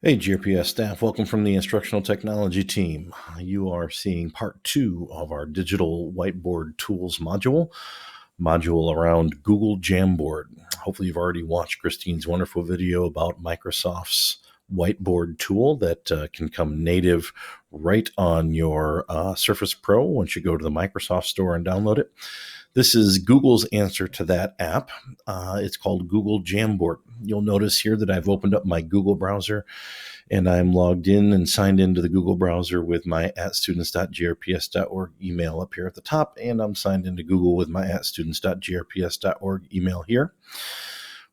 Hey, GRPS staff, welcome from the Instructional Technology team. You are seeing part 2 of our digital whiteboard tools module around Google Jamboard. Hopefully you've already watched Christine's wonderful video about Microsoft's whiteboard tool that can come native right on your Surface Pro once you go to the Microsoft Store and download it. This is Google's answer to that app. It's called Google Jamboard. You'll notice here that I've opened up my Google browser and I'm logged in and signed into the Google browser with my @students.grps.org email up here at the top, and I'm signed into Google with my @students.grps.org email here.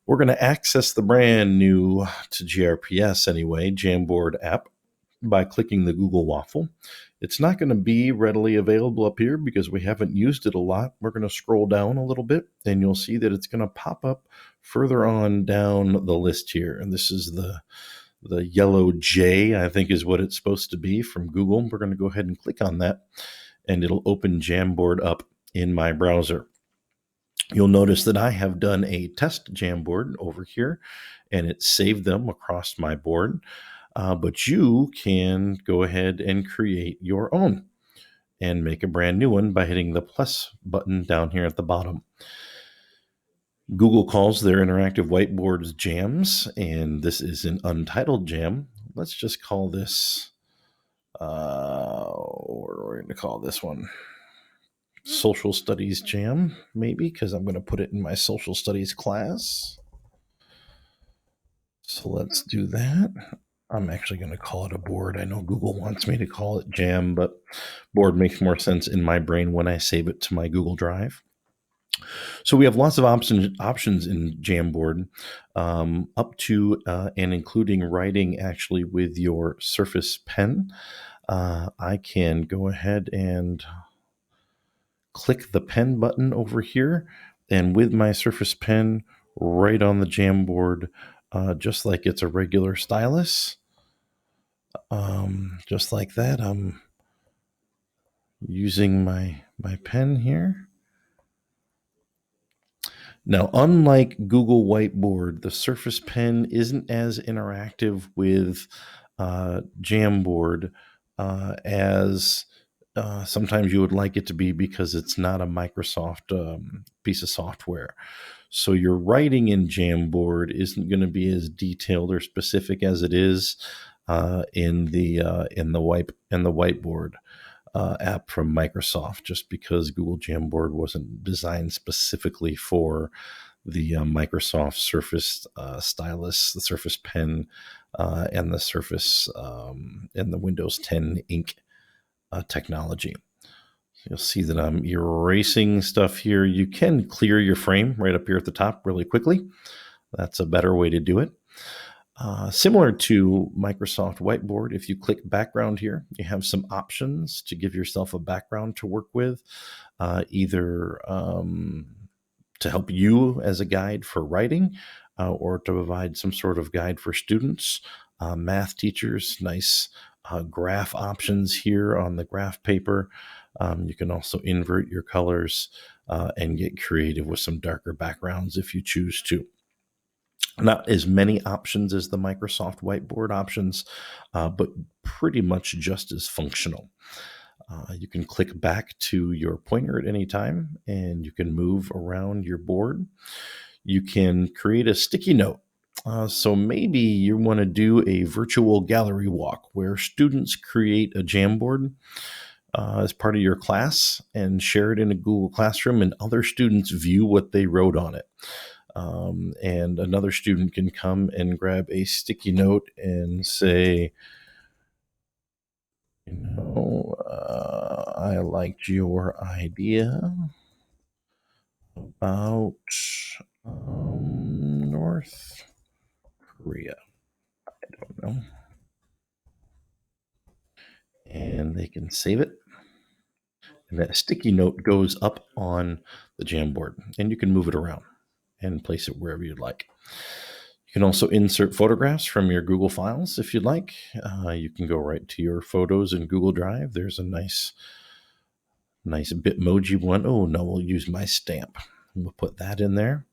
We're going to access the brand new to GRPS anyway, Jamboard app by clicking the Google waffle. It's not going to be readily available up here because we haven't used it a lot. We're going to scroll down a little bit and you'll see that it's going to pop up further on down the list here. And this is the yellow J, I think is what it's supposed to be from Google. We're going to go ahead and click on that and it'll open Jamboard up in my browser. You'll notice that I have done a test Jamboard over here and it saved them across my board. But you can go ahead and create your own and make a brand new one by hitting the plus button down here at the bottom. Google calls their interactive whiteboards jams, and this is an untitled jam. Let's just call this, what are we going to call this one? Social Studies Jam, maybe, because I'm going to put it in my Social Studies class. So let's do that. I'm actually going to call it a board. I know Google wants me to call it jam, but board makes more sense in my brain when I save it to my Google Drive. So we have lots of options in Jamboard, up to and including writing actually with your Surface Pen. I can go ahead and click the pen button over here, and with my Surface Pen right on the Jamboard, just like it's a regular stylus, just like that, I'm using my pen here. Now, unlike Google Whiteboard, the Surface Pen isn't as interactive with Jamboard as sometimes you would like it to be because it's not a Microsoft piece of software. So your writing in Jamboard isn't going to be as detailed or specific as it is in the whiteboard app from Microsoft, just because Google Jamboard wasn't designed specifically for the Microsoft Surface stylus, the Surface Pen, and the Surface and the Windows 10 ink technology. You'll see that I'm erasing stuff here. You can clear your frame right up here at the top really quickly. That's a better way to do it. Similar to Microsoft Whiteboard, if you click background here, you have some options to give yourself a background to work with, either to help you as a guide for writing or to provide some sort of guide for students, math teachers, nice graph options here on the graph paper. You can also invert your colors and get creative with some darker backgrounds if you choose to. Not as many options as the Microsoft Whiteboard options, but pretty much just as functional. You can click back to your pointer at any time and you can move around your board. You can create a sticky note. So maybe you want to do a virtual gallery walk where students create a Jamboard as part of your class and share it in a Google Classroom, and other students view what they wrote on it. And another student can come and grab a sticky note and say, I liked your idea about North Korea. I don't know. And they can save it. And that sticky note goes up on the Jamboard, and you can move it around and place it wherever you'd like. You can also insert photographs from your Google files if you'd like. You can go right to your photos in Google Drive. There's a nice Bitmoji one. Oh no, we'll use my stamp. We'll put that in there.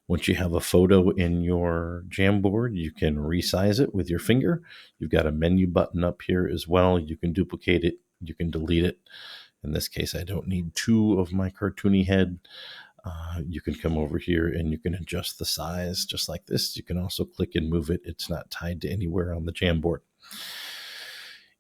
Once you have a photo in your Jamboard, you can resize it with your finger. You've got a menu button up here as well. You can duplicate it, you can delete it. In this case, I don't need two of my cartoony head. You can come over here and you can adjust the size just like this. You can also click and move it. It's not tied to anywhere on the Jamboard.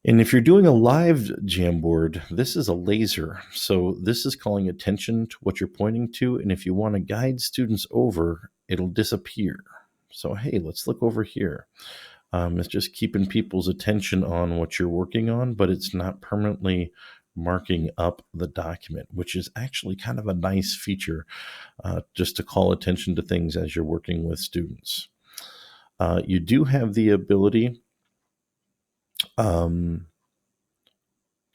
And if you're doing a live Jamboard, this is a laser. So this is calling attention to what you're pointing to. And if you want to guide students over, it'll disappear. So, hey, let's look over here. It's just keeping people's attention on what you're working on, but it's not permanently marking up the document, which is actually kind of a nice feature, just to call attention to things as you're working with students. You do have the ability to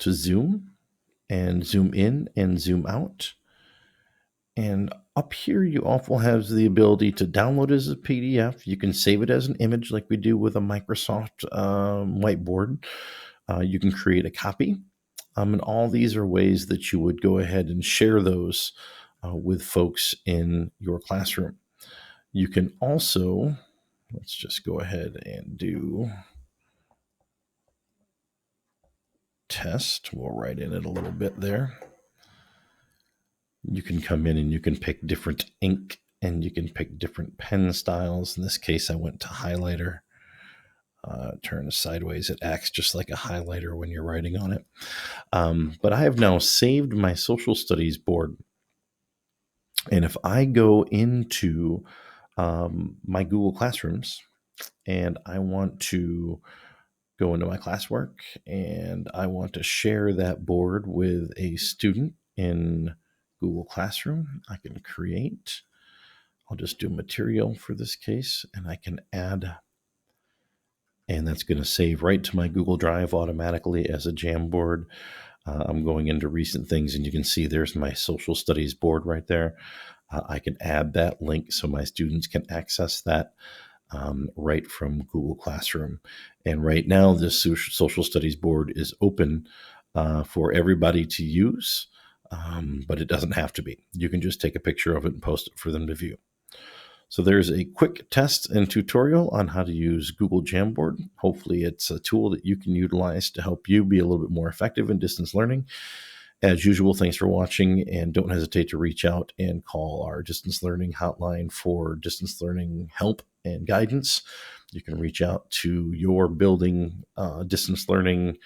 zoom and zoom in and zoom out. And up here, you also have the ability to download it as a PDF. You can save it as an image like we do with a Microsoft whiteboard. You can create a copy. And all these are ways that you would go ahead and share those with folks in your classroom. You can also, let's just go ahead and do test. We'll write in it a little bit there. You can come in and you can pick different ink and you can pick different pen styles. In this case, I went to highlighter. Turn sideways, it acts just like a highlighter when you're writing on it. But I have now saved my social studies board. And if I go into my Google Classrooms and I want to go into my classwork and I want to share that board with a student in Google Classroom, I can create. I'll just do material for this case, and I can add, and that's going to save right to my Google Drive automatically as a Jamboard. I'm going into recent things, and you can see there's my social studies board right there. I can add that link so my students can access that right from Google Classroom. And right now, this social studies board is open for everybody to use. But it doesn't have to be. You can just take a picture of it and post it for them to view. So there's a quick test and tutorial on how to use Google Jamboard. Hopefully it's a tool that you can utilize to help you be a little bit more effective in distance learning. As usual, thanks for watching, and don't hesitate to reach out and call our distance learning hotline for distance learning help and guidance. You can reach out to your building distance learning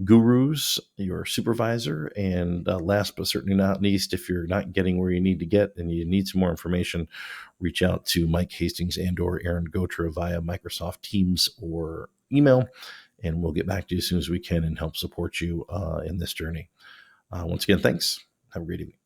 gurus, your supervisor, and last but certainly not least, if you're not getting where you need to get and you need some more information, reach out to Mike Hastings and or Aaron Gotra via Microsoft Teams or email, and we'll get back to you as soon as we can and help support you in this journey. Once again, thanks. Have a great evening.